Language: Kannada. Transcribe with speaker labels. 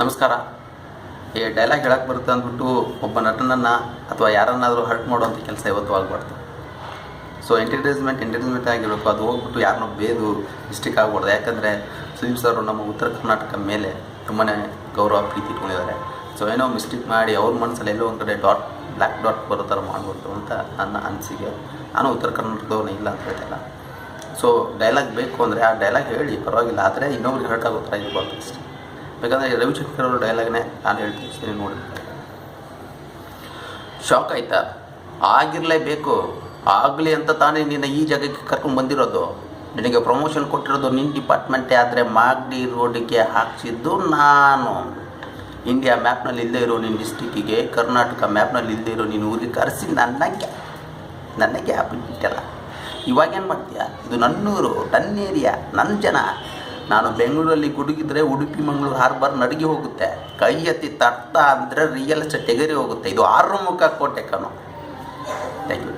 Speaker 1: ನಮಸ್ಕಾರ. ಈ ಡೈಲಾಗ್ ಹೇಳಕ್ಕೆ ಬರುತ್ತೆ ಅಂದ್ಬಿಟ್ಟು ಒಬ್ಬ ನಟನನ್ನು ಅಥವಾ ಯಾರನ್ನಾದರೂ ಹರ್ಟ್ ಮಾಡುವಂಥ ಕೆಲಸ ಯಾವತ್ತೂ ಆಗಬಾರ್ದು. ಸೊ ಎಂಟರ್ಟೈನ್ಮೆಂಟ್ ಆಗಿರಬೇಕು. ಅದು ಹೋಗ್ಬಿಟ್ಟು ಯಾರನ್ನೋ ಬೇದು ಮಿಸ್ಟೇಕ್ ಆಗ್ಬಾರ್ದು. ಯಾಕಂದರೆ ಸುದೀಪ್ ಸರ್ ನಮ್ಮ ಉತ್ತರ ಕರ್ನಾಟಕ ಮೇಲೆ ತುಂಬಾ ಗೌರವ ಪ್ರೀತಿ ಇಟ್ಕೊಂಡಿದ್ದಾರೆ. ಸೊ ಏನೋ ಮಿಸ್ಟೇಕ್ ಮಾಡಿ ಅವ್ರ ಮನಸ್ಸಲ್ಲಿ ಎಲ್ಲೋ ಒಂದು ಕಡೆ ಬ್ಲ್ಯಾಕ್ ಡಾಟ್ ಬರೋ ಥರ ಮಾಡ್ಬೋದು ಅಂತ ನನ್ನ ಅನಿಸಿಕೆ. ನಾನು ಉತ್ತರ ಕರ್ನಾಟಕದವನೇ ಇಲ್ಲ ಅಂತ ಹೇಳ್ತಿಲ್ಲ. ಸೊ ಡೈಲಾಗ್ ಬೇಕು ಅಂದರೆ ಆ ಡೈಲಾಗ್ ಹೇಳಿ ಪರವಾಗಿಲ್ಲ, ಆದರೆ ಇನ್ನೊಬ್ರಿಗೆ ಹರ್ಟ್ ಆಗೋ ಥರ ಇರಬಾರ್ದು ಅಷ್ಟೇ. ಬೇಕಂದರೆ ರವಿಶಂಕರ್ ಅವ್ರ ಡೈಲಾಗ್ನೇ ನಾನು ಹೇಳ್ತೀನಿ ನೋಡಿ. ಶಾಕ್ ಆಯಿತಾ? ಆಗಿರಲೇಬೇಕು, ಆಗಲಿ ಅಂತ ತಾನೇ ನಿನ್ನ ಈ ಜಾಗಕ್ಕೆ ಕರ್ಕೊಂಡು ಬಂದಿರೋದು. ನಿನಗೆ ಪ್ರಮೋಷನ್ ಕೊಟ್ಟಿರೋದು ನಿನ್ನ ಡಿಪಾರ್ಟ್ಮೆಂಟೇ, ಆದರೆ ಮಾಗಡಿ ರೋಡಿಗೆ ಹಾಕ್ಸಿದ್ದು ನಾನು. ಇಂಡಿಯಾ ಮ್ಯಾಪ್ನಲ್ಲಿ ಇಲ್ಲದೇ ಇರೋ ನಿನ್ನ ಡಿಸ್ಟಿಕ್ಕಿಗೆ, ಕರ್ನಾಟಕ ಮ್ಯಾಪ್ನಲ್ಲಿ ಇಲ್ಲದೇ ಇರೋ ನಿನ್ನ ಊರಿಗೆ ಕರೆಸಿ ನನಗೆ ಬಿಟ್ಟಿಲ್ಲ. ಇವಾಗೇನು ಮಾಡ್ತೀಯ? ಇದು ನನ್ನೂರು, ನನ್ನ ಏರಿಯಾ, ನನ್ನ ಜನ. ನಾನು ಬೆಂಗಳೂರಲ್ಲಿ ಗುಡುಗಿದ್ರೆ ಉಡುಪಿ ಮಂಗಳೂರು ಹಾರ್ಬರ್ ನಡಿಗೆ ಹೋಗುತ್ತೆ. ಕೈ ಎತ್ತಿ ತಟ್ಟ ಅಂದರೆ ರಿಯಲ್ ಎಸ್ಟೇಟ್ ಎಗರಿ ಹೋಗುತ್ತೆ. ಇದು 6 ಮುಖ ಕೋಟೆ ಕಣೋ. Thank you.